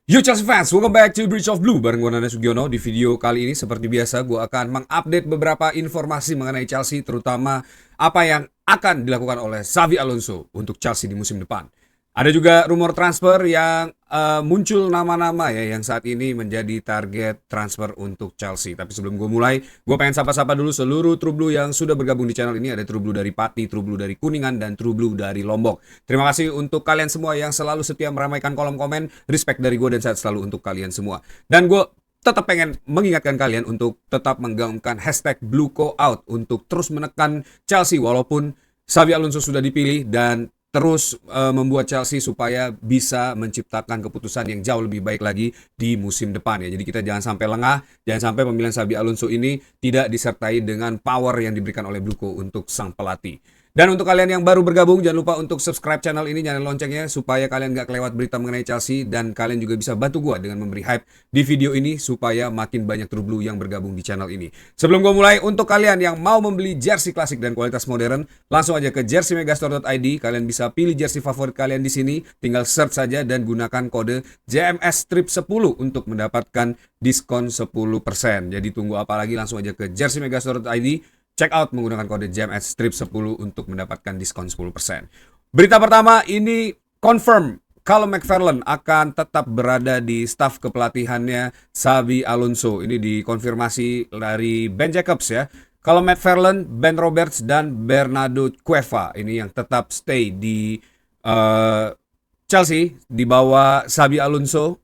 Yo Chelsea fans, welcome back to Bridge of Blue bareng gue Nanda Sugiono. Di video kali ini seperti biasa gue akan mengupdate beberapa informasi mengenai Chelsea, terutama apa yang akan dilakukan oleh Xavi Alonso untuk Chelsea di musim depan. Ada juga rumor transfer yang muncul nama-nama ya yang saat ini menjadi target transfer untuk Chelsea. Tapi sebelum gue mulai, gue pengen sapa-sapa dulu seluruh True Blue yang sudah bergabung di channel ini. Ada True Blue dari Pati, True Blue dari Kuningan, dan True Blue dari Lombok. Terima kasih untuk kalian semua yang selalu setia meramaikan kolom komen. Respect dari gue dan sehat selalu untuk kalian semua. Dan gue tetap pengen mengingatkan kalian untuk tetap menggaungkan hashtag #BlueCoOut untuk terus menekan Chelsea walaupun Xavi Alonso sudah dipilih dan terus membuat Chelsea supaya bisa menciptakan keputusan yang jauh lebih baik lagi di musim depan ya. Jadi kita jangan sampai lengah, jangan sampai pemilihan Xabi Alonso ini tidak disertai dengan power yang diberikan oleh Bluko untuk sang pelatih. Dan untuk kalian yang baru bergabung, jangan lupa untuk subscribe channel ini, nyalain loncengnya supaya kalian gak kelewat berita mengenai Chelsea. Dan kalian juga bisa bantu gue dengan memberi hype di video ini supaya makin banyak True Blue yang bergabung di channel ini. Sebelum gue mulai, untuk kalian yang mau membeli jersey klasik dan kualitas modern, langsung aja ke jerseymegastore.id. Kalian bisa pilih jersey favorit kalian di sini, tinggal search saja dan gunakan kode JMS Strip 10 untuk mendapatkan diskon 10%. Jadi tunggu apa lagi, langsung aja ke jerseymegastore.id. Check out menggunakan kode JMS Strip 10 untuk mendapatkan diskon 10%. Berita pertama ini confirm kalau McFarlane akan tetap berada di staf kepelatihannya Xabi Alonso. Ini dikonfirmasi dari Ben Jacobs ya. Kalau McFarlane, Ben Roberts, dan Bernardo Cueva ini yang tetap stay di Chelsea di bawah Xabi Alonso.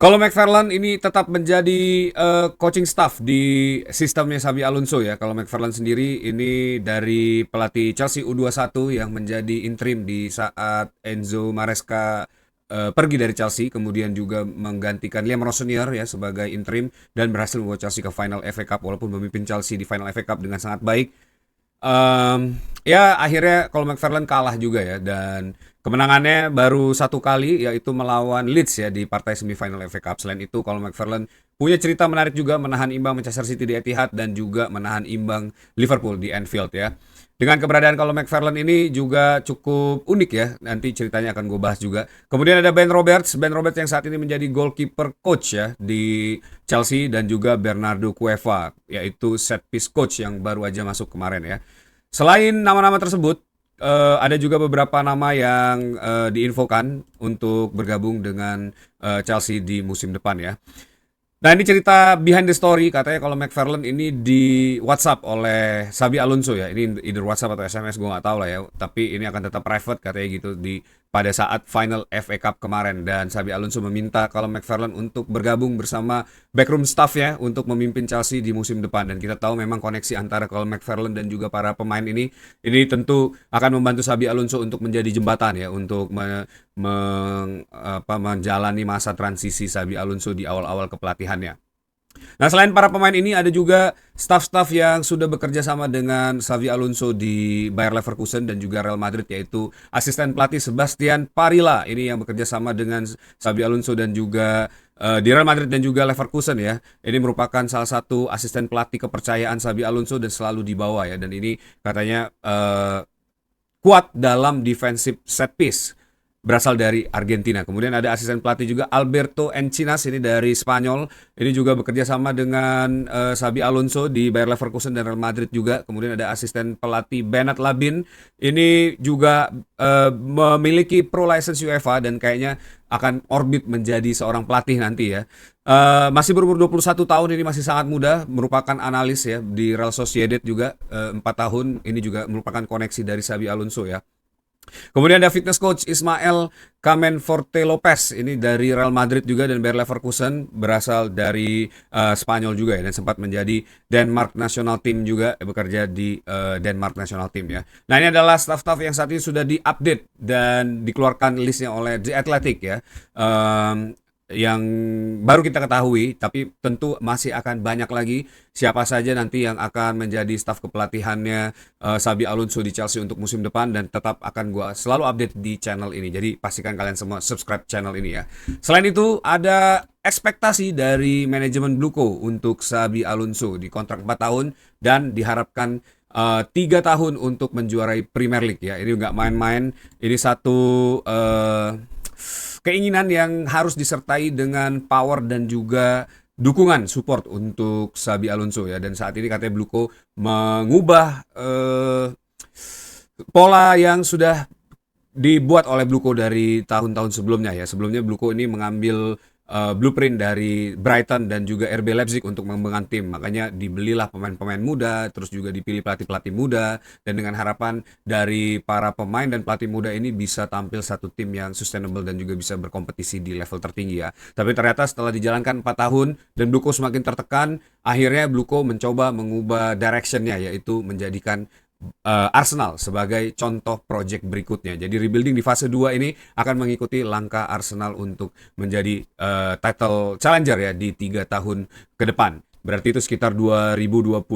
Kalau McFarlane ini tetap menjadi coaching staff di sistemnya Xabi Alonso ya. Kalau McFarlane sendiri ini dari pelatih Chelsea U21 yang menjadi interim di saat Enzo Maresca pergi dari Chelsea, kemudian juga menggantikan Liam Rossonier ya sebagai interim dan berhasil membawa Chelsea ke final FA Cup walaupun memimpin Chelsea di final FA Cup dengan sangat baik. Ya akhirnya kalau McFarlane kalah juga ya, dan kemenangannya baru satu kali yaitu melawan Leeds ya di partai semifinal FA Cup. Selain itu kalau McFarlane punya cerita menarik juga, menahan imbang Manchester City di Etihad dan juga menahan imbang Liverpool di Anfield ya. Dengan keberadaan kalau McFarlane ini juga cukup unik ya, nanti ceritanya akan gue bahas juga. Kemudian ada Ben Roberts yang saat ini menjadi goalkeeper coach ya di Chelsea, dan juga Bernardo Cueva yaitu set piece coach yang baru aja masuk kemarin ya. Selain nama-nama tersebut, ada juga beberapa nama yang diinfokan untuk bergabung dengan Chelsea di musim depan ya. Nah ini cerita behind the story, katanya kalau McFarlane ini di WhatsApp oleh Xabi Alonso ya. Ini either WhatsApp atau SMS, gue nggak tahu lah ya. Tapi ini akan tetap private katanya gitu pada saat final FA Cup kemarin. Dan Xabi Alonso meminta kalau McFarlane untuk bergabung bersama backroom staff-nya untuk memimpin Chelsea di musim depan. Dan kita tahu memang koneksi antara kalau McFarlane dan juga para pemain ini tentu akan membantu Xabi Alonso untuk menjadi jembatan ya untuk menjalani masa transisi Xabi Alonso di awal-awal kepelatihannya. Nah selain para pemain ini ada juga staff-staff yang sudah bekerja sama dengan Xavi Alonso di Bayer Leverkusen dan juga Real Madrid, yaitu asisten pelatih Sebastian Parilla ini yang bekerja sama dengan Xavi Alonso dan juga di Real Madrid dan juga Leverkusen ya. Ini merupakan salah satu asisten pelatih kepercayaan Xavi Alonso dan selalu dibawa ya, dan ini katanya kuat dalam defensive set piece, berasal dari Argentina. Kemudian ada asisten pelatih juga Alberto Encinas ini dari Spanyol. Ini juga bekerja sama dengan Xabi Alonso di Bayer Leverkusen dan Real Madrid juga. Kemudian ada asisten pelatih Bernat Labin. Ini juga memiliki pro license UEFA dan kayaknya akan orbit menjadi seorang pelatih nanti ya. Masih berumur 21 tahun, ini masih sangat muda, merupakan analis ya di Real Sociedad juga 4 tahun. Ini juga merupakan koneksi dari Xabi Alonso ya. Kemudian ada fitness coach Ismael Camenforte Lopez, ini dari Real Madrid juga dan Bayer Leverkusen, berasal dari Spanyol juga ya, dan sempat menjadi Denmark National Team juga, bekerja di Denmark National Team ya. Nah ini adalah staff-staff yang saat ini sudah diupdate dan dikeluarkan listnya oleh The Athletic ya. Yang baru kita ketahui, tapi tentu masih akan banyak lagi siapa saja nanti yang akan menjadi staf kepelatihannya Xabi Alonso di Chelsea untuk musim depan, dan tetap akan gue selalu update di channel ini. Jadi pastikan kalian semua subscribe channel ini ya. Selain itu ada ekspektasi dari manajemen Bluko untuk Xabi Alonso di kontrak 4 tahun dan diharapkan 3 tahun untuk menjuarai Premier League ya. Ini nggak main-main. Ini satu keinginan yang harus disertai dengan power dan juga dukungan support untuk Xabi Alonso ya. Dan saat ini katanya Bluko mengubah pola yang sudah dibuat oleh Bluko dari tahun-tahun sebelumnya ya. Sebelumnya Bluko ini mengambil blueprint dari Brighton dan juga RB Leipzig untuk mengembangkan tim. Makanya dibelilah pemain-pemain muda, terus juga dipilih pelatih-pelatih muda, dan dengan harapan dari para pemain dan pelatih muda ini bisa tampil satu tim yang sustainable dan juga bisa berkompetisi di level tertinggi ya. Tapi ternyata setelah dijalankan 4 tahun dan Bluko semakin tertekan, akhirnya Bluko mencoba mengubah directionnya, yaitu menjadikan Arsenal sebagai contoh project berikutnya. Jadi rebuilding di fase 2 ini akan mengikuti langkah Arsenal untuk menjadi title challenger ya di 3 tahun ke depan. Berarti itu sekitar 2029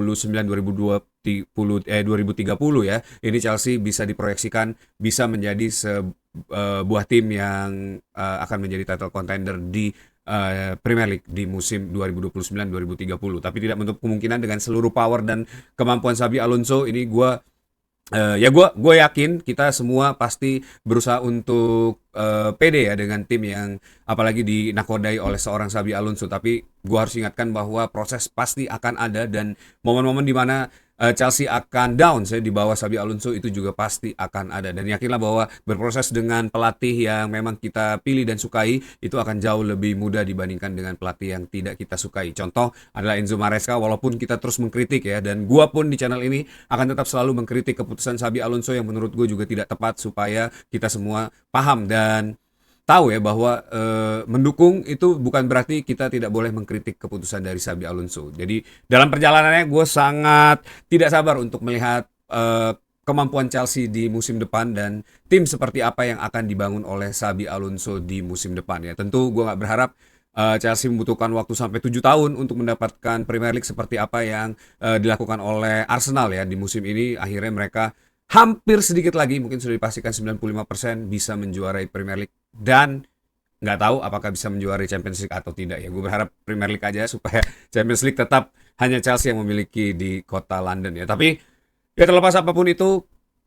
ya. Ini Chelsea bisa diproyeksikan bisa menjadi sebuah tim yang akan menjadi title contender di Premier League di musim 2029-2030. Tapi tidak menutup kemungkinan dengan seluruh power dan kemampuan Xabi Alonso ini gue yakin kita semua pasti berusaha untuk pede ya dengan tim yang apalagi dinakodai oleh seorang Xabi Alonso. Tapi gue harus ingatkan bahwa proses pasti akan ada dan momen-momen di mana Chelsea akan down saya di bawah Xabi Alonso itu juga pasti akan ada. Dan yakinlah bahwa berproses dengan pelatih yang memang kita pilih dan sukai itu akan jauh lebih mudah dibandingkan dengan pelatih yang tidak kita sukai. Contoh adalah Enzo Maresca. Walaupun kita terus mengkritik ya, dan gua pun di channel ini akan tetap selalu mengkritik keputusan Xabi Alonso yang menurut gue juga tidak tepat, supaya kita semua paham dan tahu ya bahwa mendukung itu bukan berarti kita tidak boleh mengkritik keputusan dari Xabi Alonso. Jadi dalam perjalanannya gue sangat tidak sabar untuk melihat kemampuan Chelsea di musim depan dan tim seperti apa yang akan dibangun oleh Xabi Alonso di musim depan ya. Tentu gue nggak berharap Chelsea membutuhkan waktu sampai 7 tahun untuk mendapatkan Premier League seperti apa yang dilakukan oleh Arsenal ya di musim ini. Akhirnya mereka hampir sedikit lagi, mungkin sudah dipastikan 95% bisa menjuarai Premier League, dan nggak tahu apakah bisa menjuarai Champions League atau tidak ya. Gue berharap Premier League aja supaya Champions League tetap hanya Chelsea yang memiliki di kota London ya. Tapi ya terlepas apapun itu,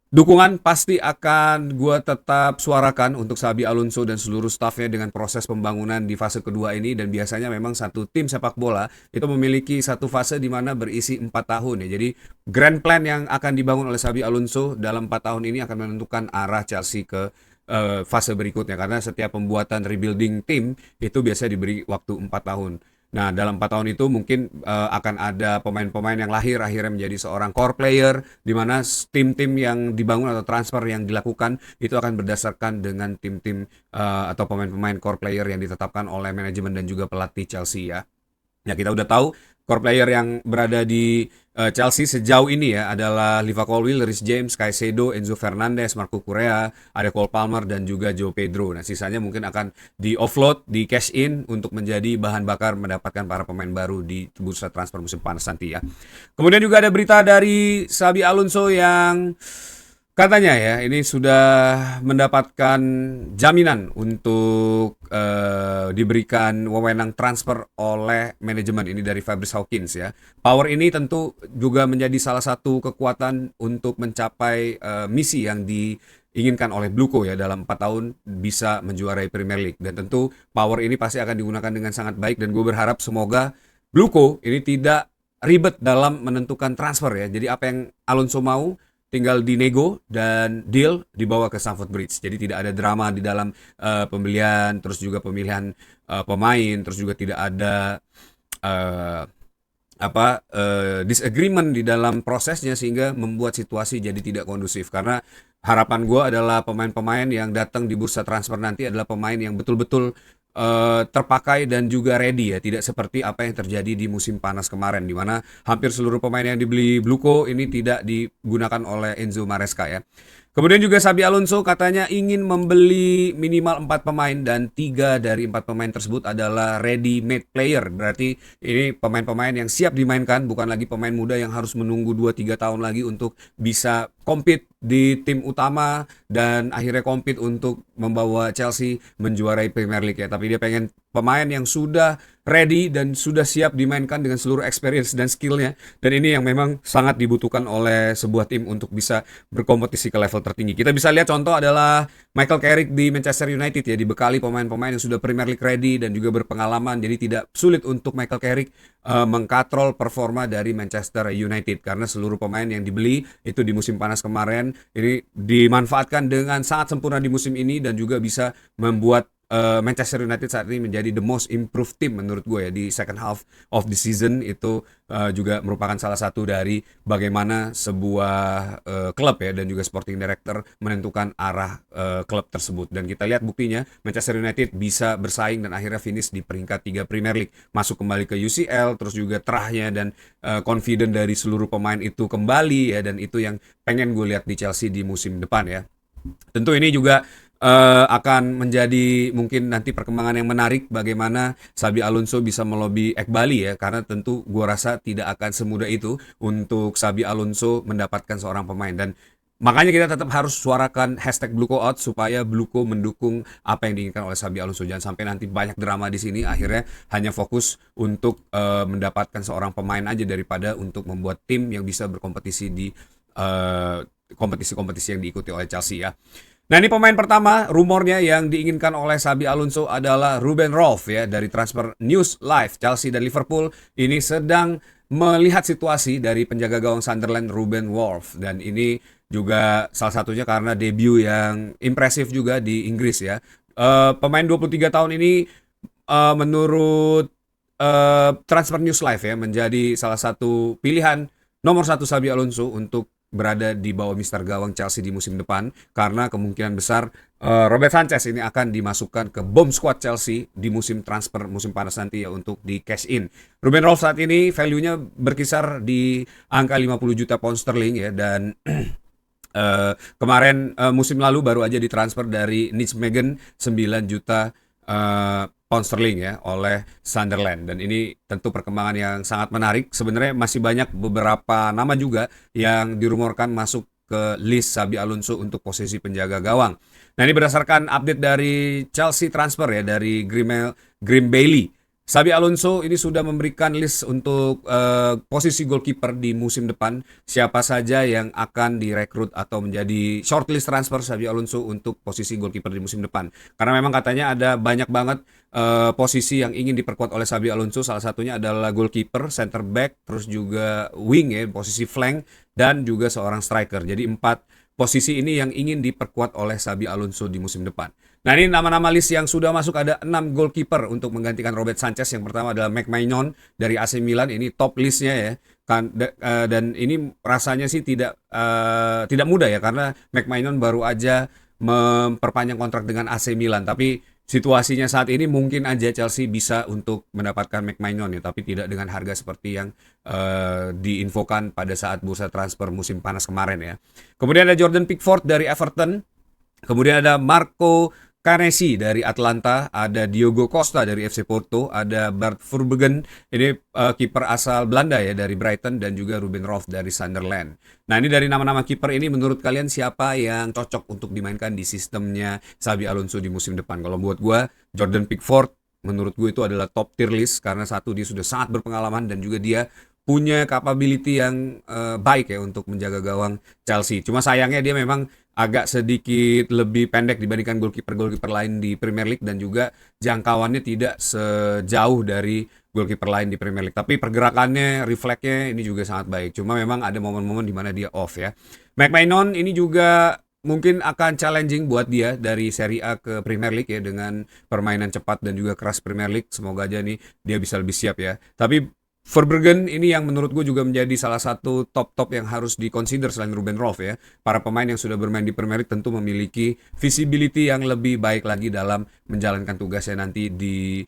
dukungan pasti akan gue tetap suarakan untuk Xabi Alonso dan seluruh stafnya dengan proses pembangunan di fase kedua ini. Dan biasanya memang satu tim sepak bola itu memiliki satu fase di mana berisi 4 tahun ya. Jadi grand plan yang akan dibangun oleh Xabi Alonso dalam 4 tahun ini akan menentukan arah Chelsea ke fase berikutnya. Karena setiap pembuatan rebuilding tim itu biasanya diberi waktu 4 tahun. Nah, dalam 4 tahun itu mungkin akan ada pemain-pemain yang lahir akhirnya menjadi seorang core player, di mana tim-tim yang dibangun atau transfer yang dilakukan itu akan berdasarkan dengan tim-tim atau pemain-pemain core player yang ditetapkan oleh manajemen dan juga pelatih Chelsea ya. Ya, kita udah tahu core player yang berada di Chelsea sejauh ini ya adalah Liverpool, Reece James, Caicedo, Enzo Fernandez, Marco Correa, ada Cole Palmer dan juga Joe Pedro. Nah, sisanya mungkin akan di offload, di cash in untuk menjadi bahan bakar mendapatkan para pemain baru di bursa transfer musim panas nanti ya. Kemudian juga ada berita dari Xabi Alonso yang katanya ya ini sudah mendapatkan jaminan untuk diberikan wewenang transfer oleh manajemen ini dari Fabrice Hawkins ya. Power ini tentu juga menjadi salah satu kekuatan untuk mencapai misi yang diinginkan oleh Bluko ya, dalam 4 tahun bisa menjuarai Premier League. Dan tentu power ini pasti akan digunakan dengan sangat baik, dan gue berharap semoga Bluko ini tidak ribet dalam menentukan transfer ya. Jadi apa yang Alonso mau tinggal dinego dan deal dibawa ke Stamford Bridge. Jadi tidak ada drama di dalam pembelian, terus juga pemilihan pemain, terus juga tidak ada disagreement di dalam prosesnya sehingga membuat situasi jadi tidak kondusif. Karena harapan gue adalah pemain-pemain yang datang di bursa transfer nanti adalah pemain yang betul-betul terpakai dan juga ready ya, tidak seperti apa yang terjadi di musim panas kemarin di mana hampir seluruh pemain yang dibeli Bluko ini tidak digunakan oleh Enzo Maresca ya. Kemudian juga Xabi Alonso katanya ingin membeli minimal 4 pemain, dan 3 dari 4 pemain tersebut adalah ready made player. Berarti ini pemain-pemain yang siap dimainkan, bukan lagi pemain muda yang harus menunggu 2-3 tahun lagi untuk bisa compete di tim utama dan akhirnya compete untuk membawa Chelsea menjuarai Premier League ya. Tapi dia pengen pemain yang sudah ready dan sudah siap dimainkan dengan seluruh experience dan skillnya. Dan ini yang memang sangat dibutuhkan oleh sebuah tim untuk bisa berkompetisi ke level tertinggi. Kita bisa lihat contoh adalah Michael Carrick di Manchester United ya, dibekali pemain-pemain yang sudah Premier League ready dan juga berpengalaman. Jadi tidak sulit untuk Michael Carrick mengkatrol performa dari Manchester United karena seluruh pemain yang dibeli itu di musim panas kemarin ini dimanfaatkan dengan sangat sempurna di musim ini dan juga bisa membuat Manchester United saat ini menjadi the most improved team menurut gue ya di second half of the season. Itu juga merupakan salah satu dari bagaimana sebuah klub ya dan juga sporting director menentukan arah klub tersebut. Dan kita lihat buktinya Manchester United bisa bersaing dan akhirnya finish di peringkat 3 Premier League, masuk kembali ke UCL, terus juga terahnya dan confident dari seluruh pemain itu kembali ya, dan itu yang pengen gue lihat di Chelsea di musim depan ya. Tentu ini juga akan menjadi mungkin nanti perkembangan yang menarik bagaimana Xabi Alonso bisa melobi Ekbali ya, karena tentu gua rasa tidak akan semudah itu untuk Xabi Alonso mendapatkan seorang pemain. Dan makanya kita tetap harus suarakan hashtag #BlueCoOut supaya Blueco mendukung apa yang diinginkan oleh Xabi Alonso. Jangan sampai nanti banyak drama di sini akhirnya hanya fokus untuk mendapatkan seorang pemain aja daripada untuk membuat tim yang bisa berkompetisi di kompetisi-kompetisi yang diikuti oleh Chelsea ya. Nah, ini pemain pertama rumornya yang diinginkan oleh Xabi Alonso adalah Ruben Rolf ya, dari Transfer News Live. Chelsea dan Liverpool ini sedang melihat situasi dari penjaga gawang Sunderland Ruben Rolf, dan ini juga salah satunya karena debut yang impresif juga di Inggris ya. Pemain 23 tahun ini menurut Transfer News Live ya menjadi salah satu pilihan nomor satu Xabi Alonso untuk berada di bawah mister gawang Chelsea di musim depan, karena kemungkinan besar Robert Sanchez ini akan dimasukkan ke bomb squad Chelsea di musim transfer musim panas nanti ya untuk di cash in. Ruben Rolf saat ini value-nya berkisar di angka 50 juta pound sterling ya, dan kemarin musim lalu baru aja ditransfer dari Nijmegen 9 juta pound sterling ya oleh Sunderland. Dan ini tentu perkembangan yang sangat menarik. Sebenarnya masih banyak beberapa nama juga yang dirumorkan masuk ke list Xabi Alonso untuk posisi penjaga gawang. Nah, ini berdasarkan update dari Chelsea Transfer ya, dari Graham Bailey. Xabi Alonso ini sudah memberikan list untuk posisi goalkeeper di musim depan, siapa saja yang akan direkrut atau menjadi shortlist transfer Xabi Alonso untuk posisi goalkeeper di musim depan. Karena memang katanya ada banyak banget posisi yang ingin diperkuat oleh Xabi Alonso. Salah satunya adalah goalkeeper, center back, terus juga wing ya, posisi flank, dan juga seorang striker. Jadi 4 posisi ini yang ingin diperkuat oleh Xabi Alonso di musim depan. Nah, ini nama-nama list yang sudah masuk, ada 6 goalkeeper untuk menggantikan Robert Sanchez. Yang pertama adalah McMahon dari AC Milan, ini top listnya ya. Dan ini rasanya sih tidak mudah ya, karena McMahon baru aja memperpanjang kontrak dengan AC Milan. Tapi situasinya saat ini mungkin aja Chelsea bisa untuk mendapatkan McMahon ya, tapi tidak dengan harga seperti yang diinfokan pada saat bursa transfer musim panas kemarin ya. Kemudian ada Jordan Pickford dari Everton. Kemudian ada Marco Canesi dari Atlanta, ada Diogo Costa dari FC Porto, ada Bart Verbruggen, ini kiper asal Belanda ya dari Brighton, dan juga Ruben Rolf dari Sunderland. Nah, ini dari nama-nama kiper ini menurut kalian siapa yang cocok untuk dimainkan di sistemnya Xabi Alonso di musim depan? Kalau buat gue, Jordan Pickford menurut gue itu adalah top tier list, karena satu, dia sudah sangat berpengalaman dan juga dia punya capability yang baik ya untuk menjaga gawang Chelsea. Cuma sayangnya dia memang agak sedikit lebih pendek dibandingkan goalkeeper lain di Premier League, dan juga jangkauannya tidak sejauh dari goalkeeper lain di Premier League. Tapi pergerakannya, refleksnya ini juga sangat baik. Cuma memang ada momen-momen di mana dia off ya. McMahon ini juga mungkin akan challenging buat dia dari Serie A ke Premier League ya, dengan permainan cepat dan juga keras Premier League. Semoga aja nih dia bisa lebih siap ya. Tapi Verbruggen ini yang menurut gue juga menjadi salah satu top-top yang harus dikonsider selain Ruben Rolf ya. Para pemain yang sudah bermain di Premier League tentu memiliki visibility yang lebih baik lagi dalam menjalankan tugasnya nanti di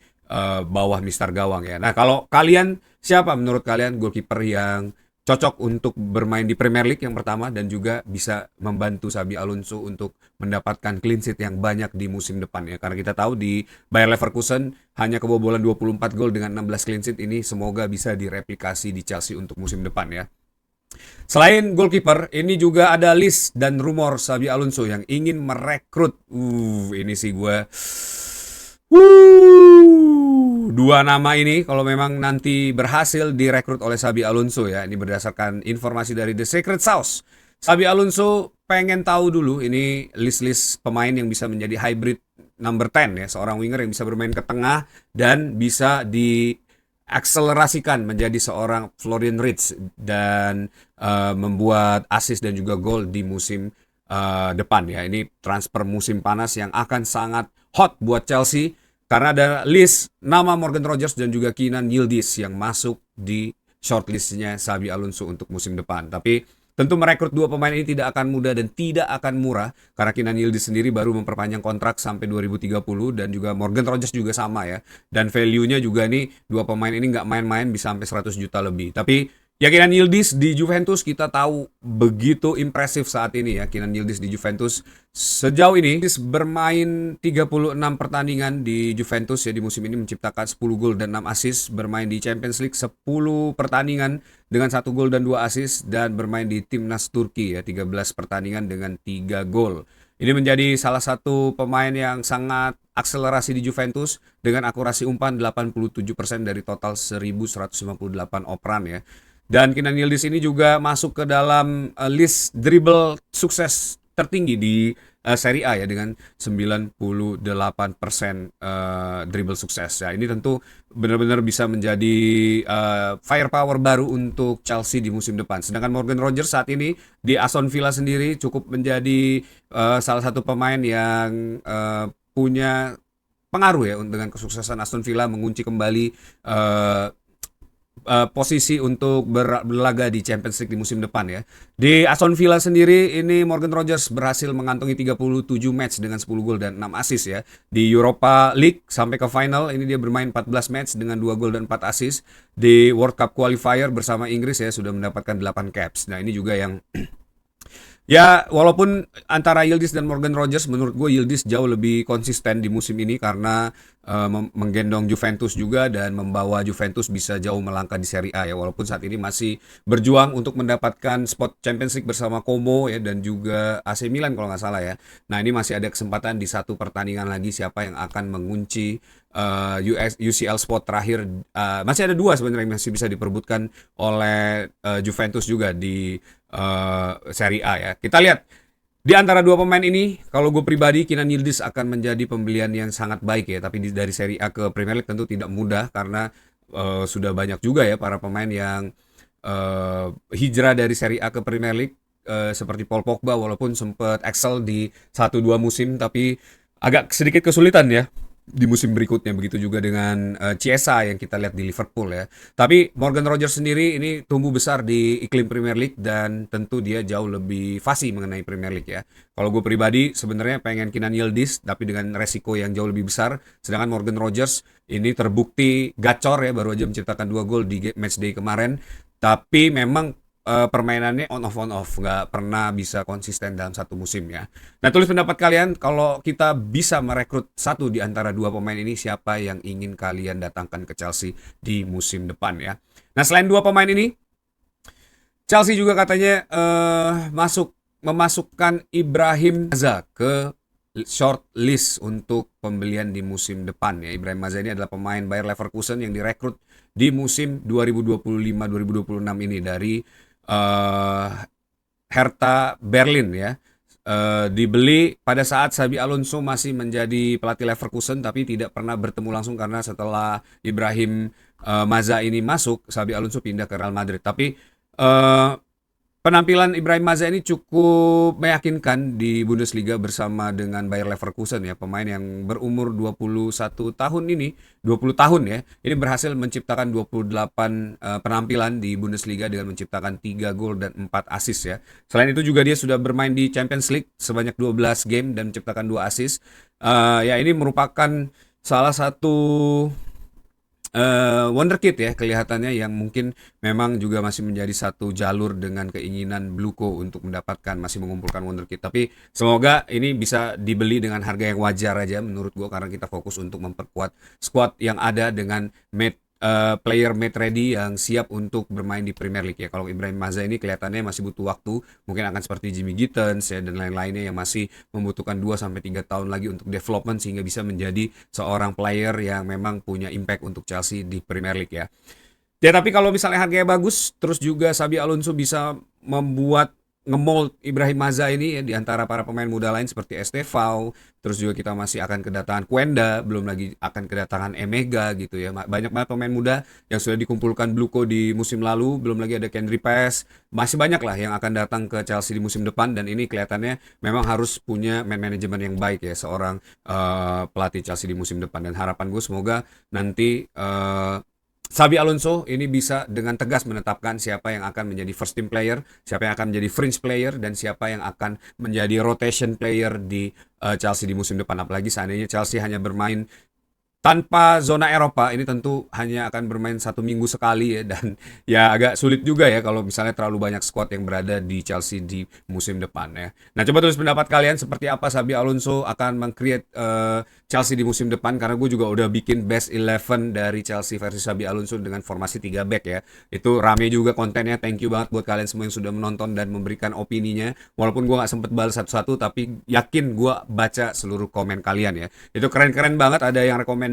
bawah mister gawang ya. Nah, kalau kalian, siapa menurut kalian goalkeeper yang cocok untuk bermain di Premier League yang pertama, dan juga bisa membantu Xabi Alonso untuk mendapatkan clean sheet yang banyak di musim depan ya? Karena kita tahu di Bayer Leverkusen hanya kebobolan 24 gol dengan 16 clean sheet. Ini semoga bisa direplikasi di Chelsea untuk musim depan ya. Selain goalkeeper, ini juga ada list dan rumor Xabi Alonso yang ingin merekrut. Ini sih gue dua nama ini kalau memang nanti berhasil direkrut oleh Xabi Alonso ya, ini berdasarkan informasi dari The Secret Sauce. Xabi Alonso pengen tahu dulu ini list-list pemain yang bisa menjadi hybrid number 10 ya, seorang winger yang bisa bermain ke tengah dan bisa diakselerasikan menjadi seorang Florian Wirtz dan membuat assist dan juga gol di musim depan ya. Ini transfer musim panas yang akan sangat hot buat Chelsea karena ada list nama Morgan Rogers dan juga Kenan Yildiz yang masuk di shortlistnya Xabi Alonso untuk musim depan. Tapi tentu merekrut dua pemain ini tidak akan mudah dan tidak akan murah karena Kenan Yildiz sendiri baru memperpanjang kontrak sampai 2030 dan juga Morgan Rogers juga sama ya. Dan value-nya juga nih dua pemain ini nggak main-main, bisa sampai 100 juta lebih. Tapi ya Kenan Yildiz di Juventus kita tahu begitu impresif saat ini ya. Kenan Yildiz di Juventus sejauh ini bermain 36 pertandingan di Juventus ya, di musim ini menciptakan 10 gol dan 6 assist, bermain di Champions League 10 pertandingan dengan 1 gol dan 2 assist, dan bermain di timnas Turki ya 13 pertandingan dengan 3 gol. Ini menjadi salah satu pemain yang sangat akselerasi di Juventus dengan akurasi umpan 87% dari total 1158 operan ya. Dan Kenan Yildiz ini juga masuk ke dalam list dribble sukses tertinggi di Serie A ya dengan 98% dribble sukses ya. Ini tentu benar-benar bisa menjadi firepower baru untuk Chelsea di musim depan. Sedangkan Morgan Rogers saat ini di Aston Villa sendiri cukup menjadi salah satu pemain yang punya pengaruh ya dengan kesuksesan Aston Villa mengunci kembali posisi untuk berlaga di Champions League di musim depan ya. Di Aston Villa sendiri ini Morgan Rogers berhasil mengantongi 37 match dengan 10 gol dan 6 assist ya. Di Europa League sampai ke final ini dia bermain 14 match dengan 2 gol dan 4 assist. Di World Cup Qualifier bersama Inggris ya sudah mendapatkan 8 caps. Nah, ini juga yang ya, walaupun antara Yildiz dan Morgan Rogers, menurut gue Yildiz jauh lebih konsisten di musim ini karena menggendong Juventus juga dan membawa Juventus bisa jauh melangkah di Serie A ya. Walaupun saat ini masih berjuang untuk mendapatkan spot Champions League bersama Como ya dan juga AC Milan kalau nggak salah ya. Nah, ini masih ada kesempatan di satu pertandingan lagi siapa yang akan mengunci UCL spot terakhir. Masih ada dua sebenarnya yang masih bisa diperebutkan oleh Juventus juga di Serie A ya. Kita lihat di antara dua pemain ini, kalau gue pribadi Kenan Yildiz akan menjadi pembelian yang sangat baik ya. Tapi dari Serie A ke Premier League tentu tidak mudah karena sudah banyak juga ya para pemain yang hijrah dari Serie A ke Premier League seperti Paul Pogba, walaupun sempat excel di 1-2 musim tapi agak sedikit kesulitan ya di musim berikutnya. Begitu juga dengan Chiesa yang kita lihat di Liverpool ya. Tapi Morgan Rogers sendiri ini tumbuh besar di iklim Premier League dan tentu dia jauh lebih fasih mengenai Premier League ya. Kalau gue pribadi sebenarnya pengen Kenan Yildiz tapi dengan resiko yang jauh lebih besar. Sedangkan Morgan Rogers ini terbukti gacor ya, baru aja menciptakan 2 gol di matchday kemarin. Tapi memang permainannya on off nggak pernah bisa konsisten dalam satu musim ya. Nah, tulis pendapat kalian kalau kita bisa merekrut satu di antara dua pemain ini, siapa yang ingin kalian datangkan ke Chelsea di musim depan ya. Nah, selain dua pemain ini, Chelsea juga katanya memasukkan Ibrahim Maza ke short list untuk pembelian di musim depan ya. Ibrahim Maza ini adalah pemain Bayer Leverkusen yang direkrut di musim 2025-2026 ini dari Hertha Berlin ya. Dibeli pada saat Xabi Alonso masih menjadi pelatih Leverkusen tapi tidak pernah bertemu langsung karena setelah Ibrahim Maza ini masuk, Xabi Alonso pindah ke Real Madrid. Tapi penampilan Ibrahim Maza ini cukup meyakinkan di Bundesliga bersama dengan Bayer Leverkusen ya. Pemain yang berumur 21 tahun ini, 20 tahun ya. Ini berhasil menciptakan 28 penampilan di Bundesliga dengan menciptakan 3 gol dan 4 assist ya. Selain itu juga dia sudah bermain di Champions League sebanyak 12 game dan menciptakan 2 assist. Ya, ini merupakan salah satu wonderkid ya kelihatannya, yang mungkin memang juga masih menjadi satu jalur dengan keinginan Bluko untuk mendapatkan, masih mengumpulkan wonderkid. Tapi semoga ini bisa dibeli dengan harga yang wajar aja menurut gua, karena kita fokus untuk memperkuat squad yang ada dengan player made ready yang siap untuk bermain di Premier League ya. Kalau Ibrahim Maza ini kelihatannya masih butuh waktu, mungkin akan seperti Jimmy Gittens ya dan lain-lainnya yang masih membutuhkan 2 sampai 3 tahun lagi untuk development sehingga bisa menjadi seorang player yang memang punya impact untuk Chelsea di Premier League ya. Ya tapi kalau misalnya harganya bagus, terus juga Xabi Alonso bisa membuat ngemold Ibrahim Maza ini ya, di antara para pemain muda lain seperti Estevao, terus juga kita masih akan kedatangan Quenda, belum lagi akan kedatangan Emega gitu ya. Banyak banget pemain muda yang sudah dikumpulkan Bluko di musim lalu, belum lagi ada Kendry Paes, masih banyak lah yang akan datang ke Chelsea di musim depan dan ini kelihatannya memang harus punya man management yang baik ya seorang pelatih Chelsea di musim depan dan harapan gue semoga nanti Xabi Alonso ini bisa dengan tegas menetapkan siapa yang akan menjadi first team player, siapa yang akan menjadi fringe player, dan siapa yang akan menjadi rotation player di Chelsea di musim depan. Apalagi seandainya Chelsea hanya bermain tanpa zona Eropa, ini tentu hanya akan bermain 1 minggu sekali ya dan ya agak sulit juga ya kalau misalnya terlalu banyak squad yang berada di Chelsea di musim depan ya. Nah coba tulis pendapat kalian seperti apa Xabi Alonso akan meng-create Chelsea di musim depan karena gue juga udah bikin best 11 dari Chelsea versus Xabi Alonso dengan formasi 3 back ya. Itu rame juga kontennya, thank you banget buat kalian semua yang sudah menonton dan memberikan opininya. Walaupun gue gak sempet balas satu-satu tapi yakin gue baca seluruh komen kalian ya. Itu keren-keren banget, ada yang rekomendasi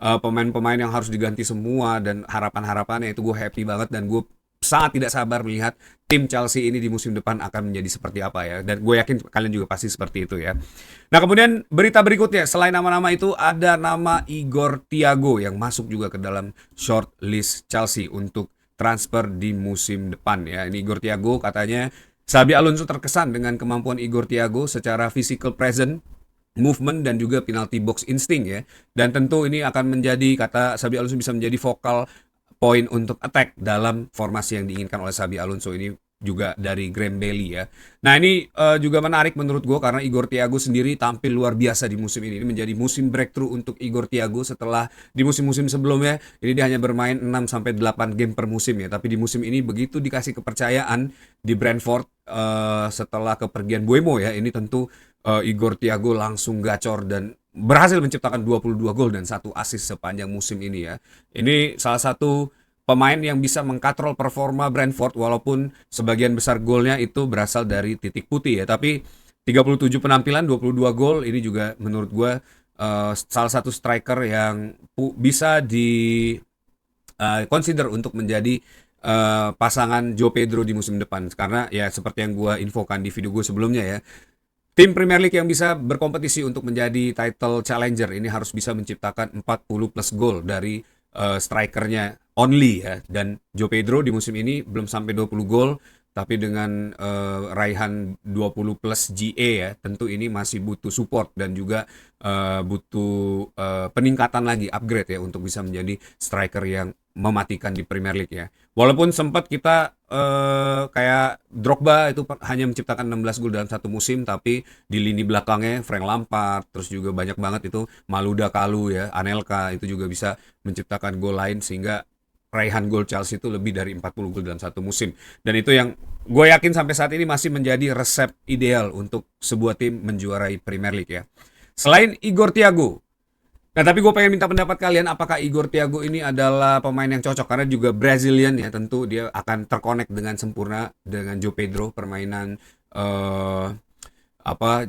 pemain-pemain yang harus diganti semua dan harapan-harapannya itu gue happy banget dan gue sangat tidak sabar melihat tim Chelsea ini di musim depan akan menjadi seperti apa ya dan gue yakin kalian juga pasti seperti itu ya. Nah kemudian berita berikutnya selain nama-nama itu ada nama Igor Thiago yang masuk juga ke dalam short list Chelsea untuk transfer di musim depan ya. Ini Igor Thiago katanya Xabi Alonso terkesan dengan kemampuan Igor Thiago secara physical present, movement dan juga penalty box instinct ya. Dan tentu ini akan menjadi kata Xabi Alonso bisa menjadi vokal point untuk attack dalam formasi yang diinginkan oleh Xabi Alonso ini juga dari Graham Bailey ya. Nah ini juga menarik menurut gue karena Igor Thiago sendiri tampil luar biasa di musim ini. Ini menjadi musim breakthrough untuk Igor Thiago setelah di musim-musim sebelumnya ini dia hanya bermain 6-8 game per musim ya. Tapi di musim ini begitu dikasih kepercayaan di Brentford setelah kepergian Buemo ya. Ini tentu Igor Thiago langsung gacor dan berhasil menciptakan 22 gol dan 1 assist sepanjang musim ini ya. Ini salah satu pemain yang bisa mengkatrol performa Brentford walaupun sebagian besar golnya itu berasal dari titik putih ya. Tapi 37 penampilan, 22 gol ini juga menurut gue salah satu striker yang bisa di consider untuk menjadi pasangan Joe Pedro di musim depan. Karena ya seperti yang gue infokan di video gue sebelumnya ya. Tim Premier League yang bisa berkompetisi untuk menjadi title challenger ini harus bisa menciptakan 40 plus gol dari strikernya only ya. Dan Joe Pedro di musim ini belum sampai 20 gol tapi dengan raihan 20 plus GA ya tentu ini masih butuh support dan juga butuh peningkatan lagi upgrade ya untuk bisa menjadi striker yang mematikan di Premier League ya. Walaupun sempat kita kayak Drogba itu hanya menciptakan 16 gol dalam 1 musim tapi di lini belakangnya Frank Lampard terus juga banyak banget itu Malouda Kalu ya, Anelka itu juga bisa menciptakan gol lain sehingga raihan gol Chelsea itu lebih dari 40 gol dalam 1 musim. Dan itu yang gue yakin sampai saat ini masih menjadi resep ideal untuk sebuah tim menjuarai Premier League ya. Selain Igor Thiago. Nah tapi gue pengen minta pendapat kalian apakah Igor Thiago ini adalah pemain yang cocok karena juga Brazilian ya tentu dia akan terkonek dengan sempurna dengan Joe Pedro permainan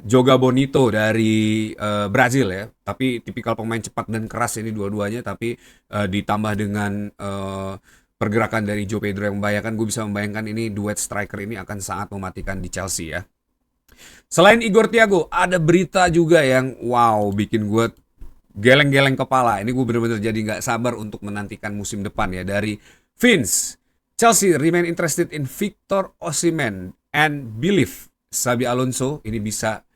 Joga Bonito dari Brazil ya. Tapi tipikal pemain cepat dan keras ini dua-duanya tapi ditambah dengan pergerakan dari Joe Pedro yang membahayakan, gue bisa membayangkan ini duet striker ini akan sangat mematikan di Chelsea ya. Selain Igor Thiago ada berita juga yang wow bikin gue geleng-geleng kepala. Ini gue bener-bener jadi gak sabar untuk menantikan musim depan ya. Dari Vince, Chelsea remain interested in Victor Osimhen and believe Xabi Alonso ini bisa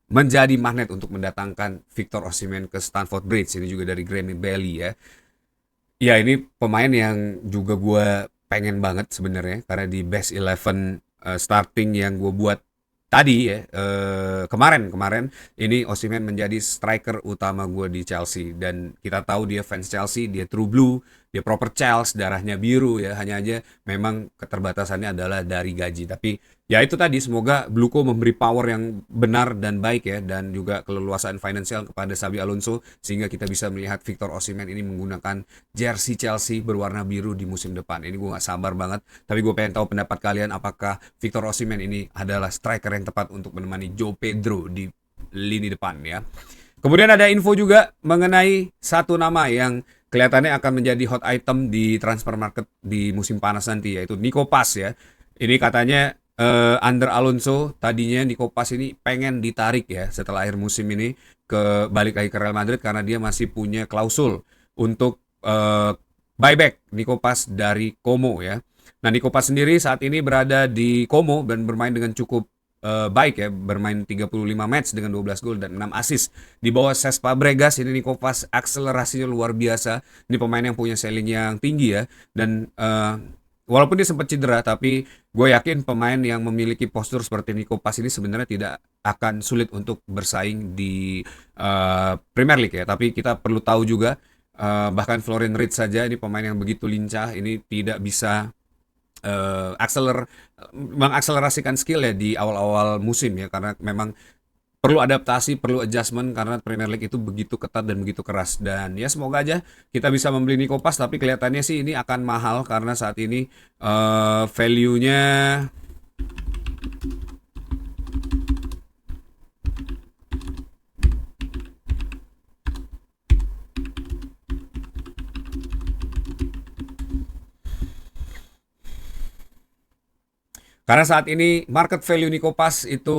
menjadi magnet untuk mendatangkan Victor Osimhen ke Stamford Bridge. Ini juga dari Graham Bailey ya. Ya ini pemain yang juga gue pengen banget sebenarnya karena di best 11 starting yang gue buat tadi ya kemarin ini Osimhen menjadi striker utama gue di Chelsea dan kita tahu dia fans Chelsea, dia true blue dia proper Chelsea, darahnya biru ya, hanya aja memang keterbatasannya adalah dari gaji. Tapi ya itu tadi, semoga Bluko memberi power yang benar dan baik ya, dan juga keleluasaan finansial kepada Xabi Alonso sehingga kita bisa melihat Victor Osimhen ini menggunakan jersey Chelsea berwarna biru di musim depan. Ini gue gak sabar banget, tapi gue pengen tahu pendapat kalian, apakah Victor Osimhen ini adalah striker yang tepat untuk menemani Joe Pedro di lini depan ya. Kemudian ada info juga mengenai satu nama yang kelihatannya akan menjadi hot item di transfer market di musim panas nanti, yaitu Nico Paz ya. Ini katanya under Alonso tadinya Nico Paz ini pengen ditarik ya setelah akhir musim ini ke balik lagi ke Real Madrid karena dia masih punya klausul untuk buyback Nico Paz dari Como ya. Nah, Nico Paz sendiri saat ini berada di Como dan bermain dengan cukup baik ya, bermain 35 match dengan 12 gol dan 6 assist. Di bawah Cesc Fabregas ini Nico Paz akselerasinya luar biasa. Ini pemain yang punya ceiling yang tinggi ya, dan walaupun dia sempat cedera, tapi gue yakin pemain yang memiliki postur seperti Nico Paz ini sebenarnya tidak akan sulit untuk bersaing di Premier League ya. Tapi kita perlu tahu juga bahkan Florian Wirtz saja ini pemain yang begitu lincah, ini tidak bisa mengakselerasikan skill ya di awal-awal musim ya, karena memang perlu adaptasi, perlu adjustment karena Premier League itu begitu ketat dan begitu keras. Dan ya semoga aja kita bisa membeli Nico Paz, tapi kelihatannya sih ini akan mahal karena saat ini value-nya karena saat ini market value Nico Paz itu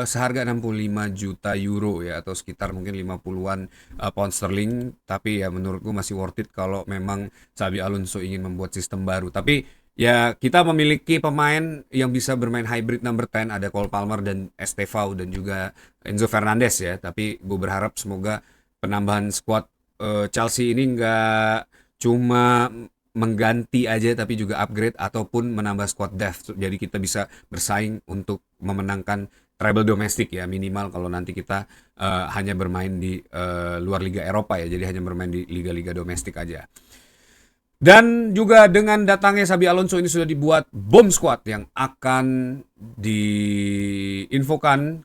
seharga 65 juta euro ya, atau sekitar mungkin 50-an pound sterling. Tapi ya menurutku masih worth it kalau memang Xabi Alonso ingin membuat sistem baru. Tapi ya kita memiliki pemain yang bisa bermain hybrid number 10, ada Cole Palmer dan Estevao dan juga Enzo Fernandez ya. Tapi gue berharap semoga penambahan squad Chelsea ini nggak cuma mengganti aja tapi juga upgrade ataupun menambah squad depth, jadi kita bisa bersaing untuk memenangkan treble domestik ya, minimal kalau nanti kita hanya bermain di luar Liga Eropa ya, jadi hanya bermain di liga-liga domestik aja. Dan juga dengan datangnya Xabi Alonso ini sudah dibuat bomb squad yang akan diinfokan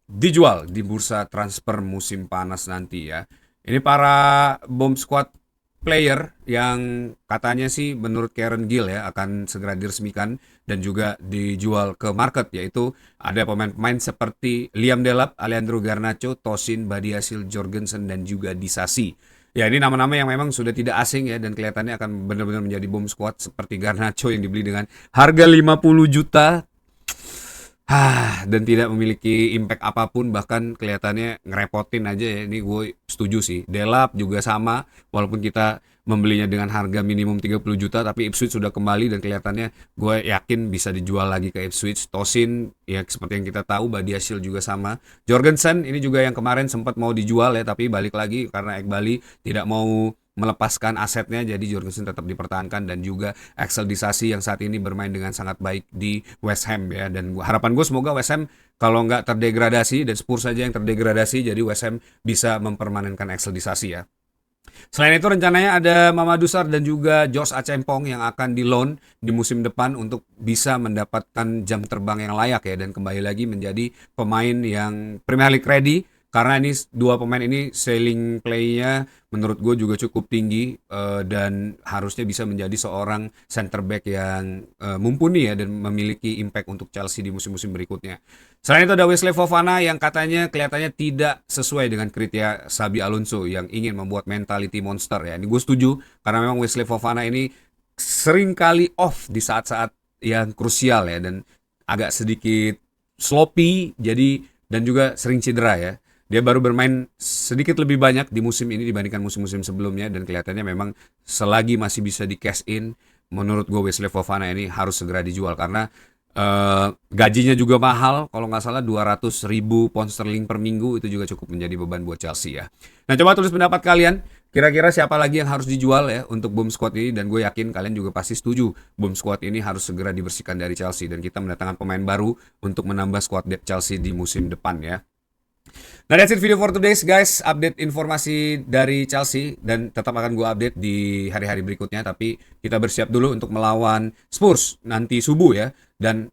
dijual di bursa transfer musim panas nanti ya. Ini para bomb squad player yang katanya sih menurut Karen Gill ya akan segera diresmikan dan juga dijual ke market, yaitu ada pemain-pemain seperti Liam Delap, Alejandro Garnacho, Tosin, Badiashile, Jorgensen dan juga Disasi. Ya, ini nama-nama yang memang sudah tidak asing ya, dan kelihatannya akan benar-benar menjadi bomb squad, seperti Garnacho yang dibeli dengan harga 50 juta. Dan tidak memiliki impact apapun, bahkan kelihatannya ngerepotin aja ya. Ini gue setuju sih. Delap juga sama, walaupun kita membelinya dengan harga minimum 30 juta, tapi Ipswich sudah kembali dan kelihatannya gue yakin bisa dijual lagi ke Ipswich. Tosin ya seperti yang kita tahu, Badiashile juga sama. Jorgensen ini juga yang kemarin sempat mau dijual ya, tapi balik lagi karena Ekbali tidak mau melepaskan asetnya, jadi Jorgensen tetap dipertahankan. Dan juga Axel Disasi yang saat ini bermain dengan sangat baik di West Ham ya, dan harapan gue semoga West Ham kalau nggak terdegradasi dan Spurs saja yang terdegradasi, jadi West Ham bisa mempermanenkan Axel Disasi ya. Selain itu rencananya ada Mamadou Sarr dan juga Josh Achempong yang akan di loan di musim depan untuk bisa mendapatkan jam terbang yang layak ya, dan kembali lagi menjadi pemain yang Premier League ready. Karena ini dua pemain ini ceiling play-nya menurut gue juga cukup tinggi, dan harusnya bisa menjadi seorang center back yang mumpuni ya dan memiliki impact untuk Chelsea di musim-musim berikutnya. Selain itu ada Wesley Fofana yang katanya kelihatannya tidak sesuai dengan kriteria Xabi Alonso yang ingin membuat mentality monster ya. Ini gue setuju karena memang Wesley Fofana ini sering kali off di saat-saat yang krusial ya, dan agak sedikit sloppy jadi, dan juga sering cedera ya. Dia baru bermain sedikit lebih banyak di musim ini dibandingkan musim-musim sebelumnya, dan kelihatannya memang selagi masih bisa di cash in, menurut gue Wesley Fofana ini harus segera dijual karena gajinya juga mahal, kalau nggak salah 200.000 pound sterling per minggu, itu juga cukup menjadi beban buat Chelsea ya. Nah, coba tulis pendapat kalian, kira-kira siapa lagi yang harus dijual ya untuk bomb squad ini, dan gue yakin kalian juga pasti setuju bomb squad ini harus segera dibersihkan dari Chelsea dan kita mendatangkan pemain baru untuk menambah squad depth Chelsea di musim depan ya. Nah, that's it video for today guys. Update informasi dari Chelsea dan tetap akan gue update di hari-hari berikutnya. Tapi kita bersiap dulu untuk melawan Spurs nanti subuh ya. Dan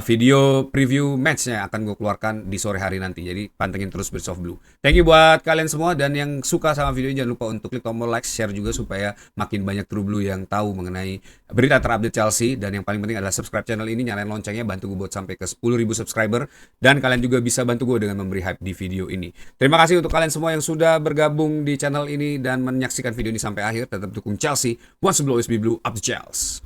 video preview matchnya akan gue keluarkan di sore hari nanti. Jadi pantengin terus Birds of Blue. Thank you buat kalian semua, dan yang suka sama video ini jangan lupa untuk klik tombol like, share juga supaya makin banyak True Blue yang tahu mengenai berita terupdate Chelsea. Dan yang paling penting adalah subscribe channel ini, nyalain loncengnya, bantu gue buat sampai ke 10.000 subscriber. Dan kalian juga bisa bantu gue dengan memberi hype di video ini. Terima kasih untuk kalian semua yang sudah bergabung di channel ini dan menyaksikan video ini sampai akhir. Tetap dukung Chelsea. Once Blue, always be blue, up to Chelsea.